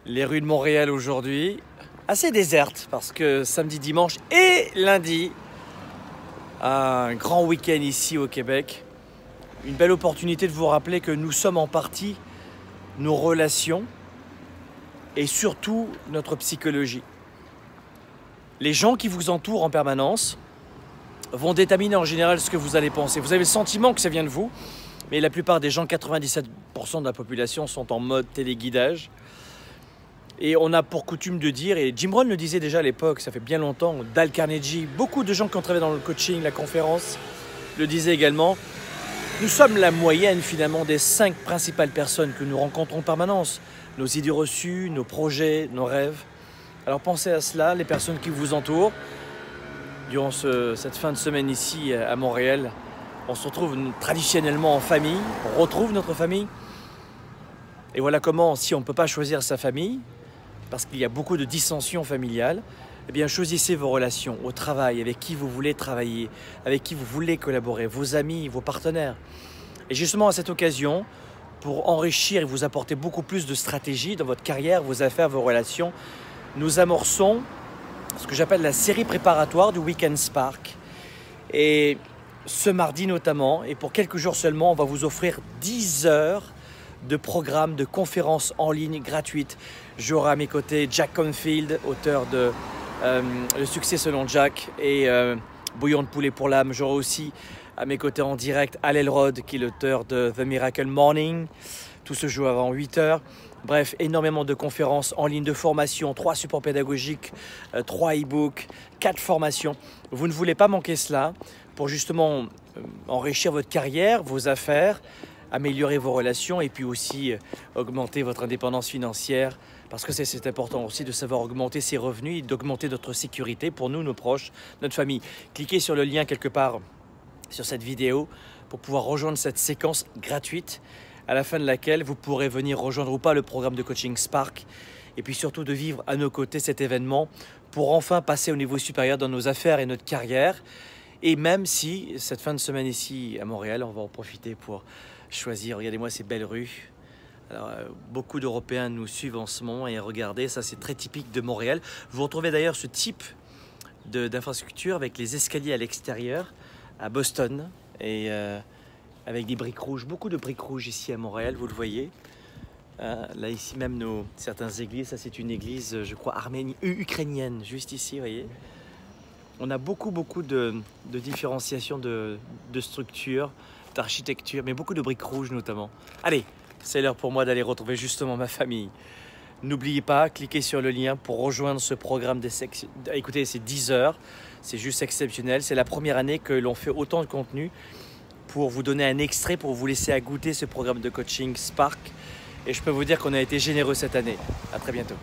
Les rues de Montréal aujourd'hui, assez désertes parce que samedi, dimanche et lundi, un grand week-end ici au Québec. Une belle opportunité de vous rappeler que nous sommes en partie nos relations et surtout notre psychologie. Les gens qui vous entourent en permanence vont déterminer en général ce que vous allez penser. Vous avez le sentiment que ça vient de vous, mais la plupart des gens, 97% de la population, sont en mode téléguidage. Et on a pour coutume de dire, et Jim Rohn le disait déjà à l'époque, ça fait bien longtemps, Dale Carnegie, beaucoup de gens qui ont travaillé dans le coaching, la conférence, le disaient également, nous sommes la moyenne finalement des 5 principales personnes que nous rencontrons en permanence. Nos idées reçues, nos projets, nos rêves. Alors pensez à cela, les personnes qui vous entourent. Durant cette fin de semaine ici à Montréal, on se retrouve traditionnellement en famille, on retrouve notre famille. Et voilà comment, si on ne peut pas choisir sa famille, parce qu'il y a beaucoup de dissensions familiales, eh bien choisissez vos relations au travail, avec qui vous voulez travailler, avec qui vous voulez collaborer, vos amis, vos partenaires. Et justement à cette occasion, pour enrichir et vous apporter beaucoup plus de stratégie dans votre carrière, vos affaires, vos relations, nous amorçons ce que j'appelle la série préparatoire du Weekend Spark. Et ce mardi notamment, et pour quelques jours seulement, on va vous offrir 10 heures de programmes, de conférences en ligne gratuites. J'aurai à mes côtés Jack Canfield, auteur de Le succès selon Jack et Bouillon de poulet pour l'âme. J'aurai aussi à mes côtés en direct Hal Elrod, qui est l'auteur de The Miracle Morning. Tout se joue avant 8 heures. Bref, énormément de conférences en ligne de formation, 3 supports pédagogiques, 3 e-books, 4 formations. Vous ne voulez pas manquer cela pour justement enrichir votre carrière, vos affaires, améliorer vos relations et puis aussi augmenter votre indépendance financière parce que c'est important aussi de savoir augmenter ses revenus et d'augmenter notre sécurité pour nous, nos proches, notre famille. Cliquez sur le lien quelque part sur cette vidéo pour pouvoir rejoindre cette séquence gratuite à la fin de laquelle vous pourrez venir rejoindre ou pas le programme de coaching Spark et puis surtout de vivre à nos côtés cet événement pour enfin passer au niveau supérieur dans nos affaires et notre carrière. Et même si cette fin de semaine ici à Montréal, on va en profiter pour choisir, regardez-moi ces belles rues. Alors, beaucoup d'Européens nous suivent en ce moment et regardez, ça c'est très typique de Montréal. Vous retrouvez d'ailleurs ce type d'infrastructure avec les escaliers à l'extérieur à Boston et avec des briques rouges, beaucoup de briques rouges ici à Montréal, vous le voyez. Là ici même certaines églises, ça c'est une église je crois ukrainienne, juste ici, vous voyez. On a beaucoup de différenciation de structures, d'architecture, mais beaucoup de briques rouges notamment. Allez, c'est l'heure pour moi d'aller retrouver justement ma famille. N'oubliez pas, cliquez sur le lien pour rejoindre ce programme des sections. Écoutez, c'est 10 heures, c'est juste exceptionnel. C'est la première année que l'on fait autant de contenu pour vous donner un extrait, pour vous laisser à goûter ce programme de coaching Spark. Et je peux vous dire qu'on a été généreux cette année. À très bientôt.